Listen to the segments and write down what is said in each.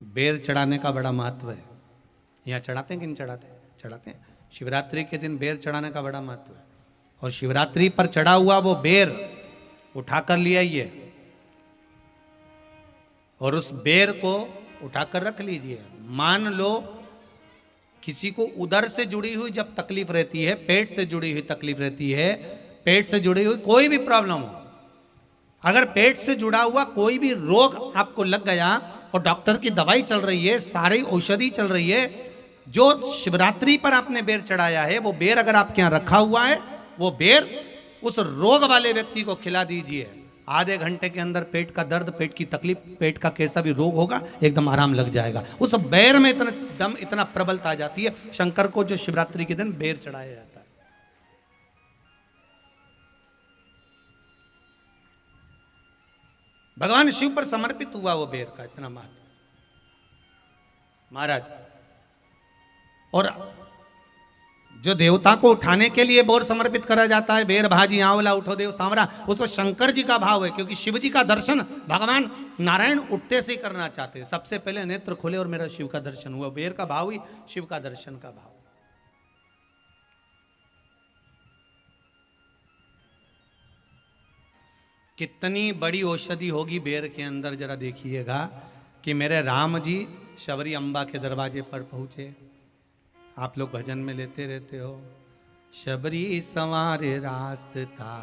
बेर चढ़ाने का बड़ा महत्व है। यहाँ चढ़ाते हैं कि नहीं चढ़ाते? चढ़ाते हैं। शिवरात्रि के दिन बेर चढ़ाने का बड़ा महत्व है। और शिवरात्रि पर चढ़ा हुआ वो बेर उठाकर ले आइए और उस बेर को उठाकर रख लीजिए। मान लो किसी को उदर से जुड़ी हुई जब तकलीफ रहती है, पेट से जुड़ी हुई तकलीफ रहती है, पेट से जुड़ी हुई कोई भी प्रॉब्लम हो, अगर पेट से जुड़ा हुआ कोई भी रोग आपको लग गया और डॉक्टर की दवाई चल रही है, सारी औषधि चल रही है, जो शिवरात्रि पर आपने बेर चढ़ाया है वो बेर अगर आपके यहां रखा हुआ है, वो बेर उस रोग वाले व्यक्ति को खिला दीजिए। आधे घंटे के अंदर पेट का दर्द, पेट की तकलीफ, पेट का कैसा भी रोग होगा एकदम आराम लग जाएगा। उस बेर में इतना दम, इतना प्रबलता आ जाती है। शंकर को जो शिवरात्रि के दिन बेर चढ़ाया जाता है। भगवान शिव पर समर्पित हुआ वो बेर का इतना महत्व महाराज। और जो देवता को उठाने के लिए बोर समर्पित करा जाता है, बेर भाजी आंवला उठो देव सांवरा, उसमें शंकर जी का भाव है, क्योंकि शिव जी का दर्शन भगवान नारायण उठते से ही करना चाहते हैं। सबसे पहले नेत्र खोले और मेरा शिव का दर्शन हुआ। बेर का भाव ही शिव का दर्शन का भाव। कितनी बड़ी औषधि होगी बेर के अंदर, जरा देखिएगा कि मेरे राम जी शबरी अम्बा के दरवाजे पर पहुंचे। आप लोग भजन में लेते रहते हो, शबरी संवारे रास्ता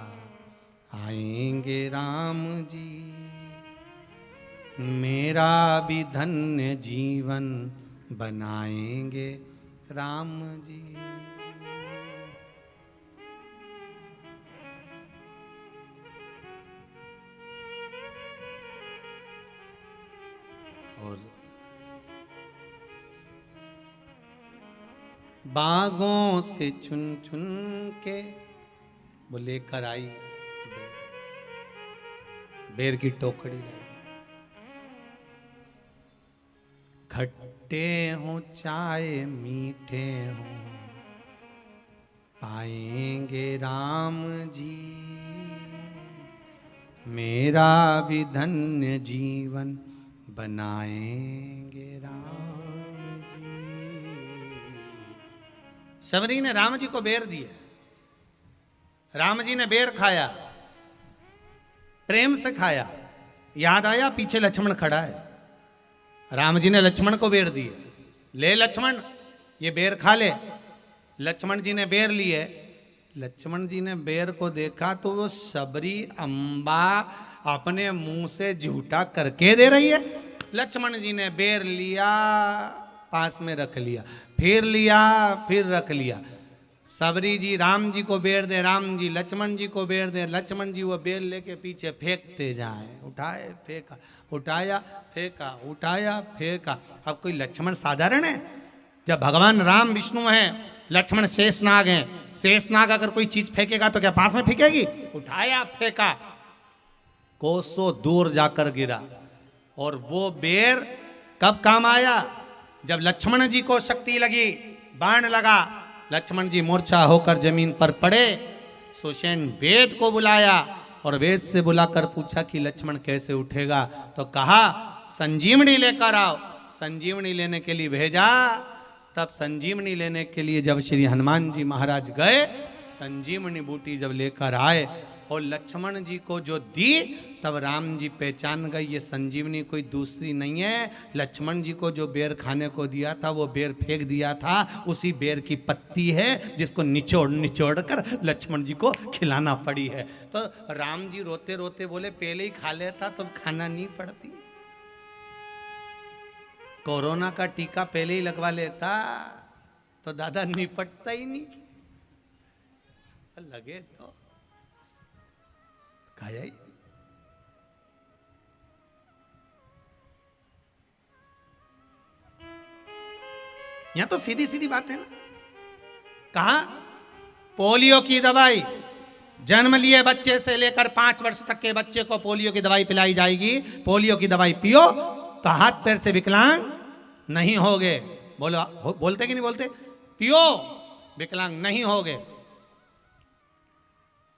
आएंगे राम जी, मेरा भी धन्य जीवन बनाएंगे राम जी। और बागों से चुन चुन के वो लेकर आई बेर की टोकरी लाई। खट्टे हो चाहे मीठे हो पाएंगे राम जी, मेरा भी धन्य जीवन बनाएंगे राम जी। शबरी ने राम जी को बेर दिया, राम जी ने बेर खाया, प्रेम से खाया। याद आया पीछे लक्ष्मण खड़ा है, राम जी ने लक्ष्मण को बेर दिए, ले लक्ष्मण ये बेर खा ले। लक्ष्मण जी ने बेर लिए, लक्ष्मण जी ने बेर को देखा तो वो शबरी अम्बा अपने मुंह से झूठा करके दे रही है। लक्ष्मण जी ने बेर लिया, पास में रख लिया, फिर लिया, फिर रख लिया। शबरी जी राम जी को बेर दे, राम जी लक्ष्मण जी को बेर दे, लक्ष्मण जी वो बेर लेके पीछे फेंकते जाए। उठाए फेंका, उठाया फेंका, उठाया फेंका। अब कोई लक्ष्मण साधारण है? जब भगवान राम विष्णु हैं, लक्ष्मण शेषनाग हैं, शेषनाग अगर कोई चीज फेंकेगा तो क्या पास में फेंकेगी? उठाया फेंका, कोसों दूर जाकर गिरा। और वो बेर कब काम आया? जब लक्ष्मण जी को शक्ति लगी, बाण लगा, लक्ष्मण जी मूर्छा होकर जमीन पर पड़े। सुषेण वेद को बुलाया और वेद से बुलाकर पूछा कि लक्ष्मण कैसे उठेगा? तो कहा संजीवनी लेकर आओ। संजीवनी लेने के लिए भेजा। तब संजीवनी लेने के लिए जब श्री हनुमान जी महाराज गए, संजीवनी बूटी जब लेकर आए और लक्ष्मण जी को जो दी, तब राम जी पहचान गए ये संजीवनी कोई दूसरी नहीं है। लक्ष्मण जी को जो बेर खाने को दिया था वो बेर फेंक दिया था, उसी बेर की पत्ती है जिसको निचोड़ निचोड़ कर लक्ष्मण जी को खिलाना पड़ी है। तो राम जी रोते रोते बोले पहले ही खा लेता तो खाना नहीं पड़ती। कोरोना का टीका पहले ही लगवा लेता तो दादा निपटता ही नहीं। लगे तो खाया ही। यहां तो सीधी सीधी बात है ना। कहा पोलियो की दवाई जन्म लिए बच्चे से लेकर 5 वर्ष तक के बच्चे को पोलियो की दवाई पिलाई जाएगी। पोलियो की दवाई पियो तो हाथ पैर से विकलांग नहीं होगे। बोलो, बोलते कि नहीं बोलते? पियो विकलांग नहीं होगे।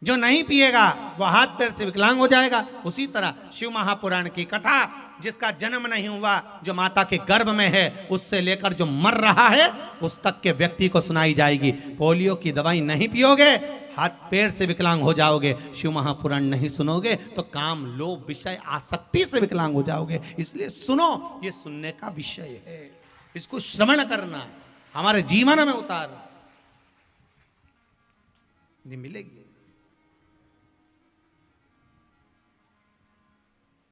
जो नहीं पिएगा वह हाथ पैर से विकलांग हो जाएगा। उसी तरह शिव महापुराण की कथा, जिसका जन्म नहीं हुआ, जो माता के गर्भ में है, उससे लेकर जो मर रहा है उस तक के व्यक्ति को सुनाई जाएगी। पोलियो की दवाई नहीं पियोगे, हाथ पैर से विकलांग हो जाओगे। शिव महापुराण नहीं सुनोगे तो काम, लोभ, विषय, आसक्ति से विकलांग हो जाओगे। इसलिए सुनो, ये सुनने का विषय है, इसको श्रवण करना, हमारे जीवन में उतारना, ये मिलेगी।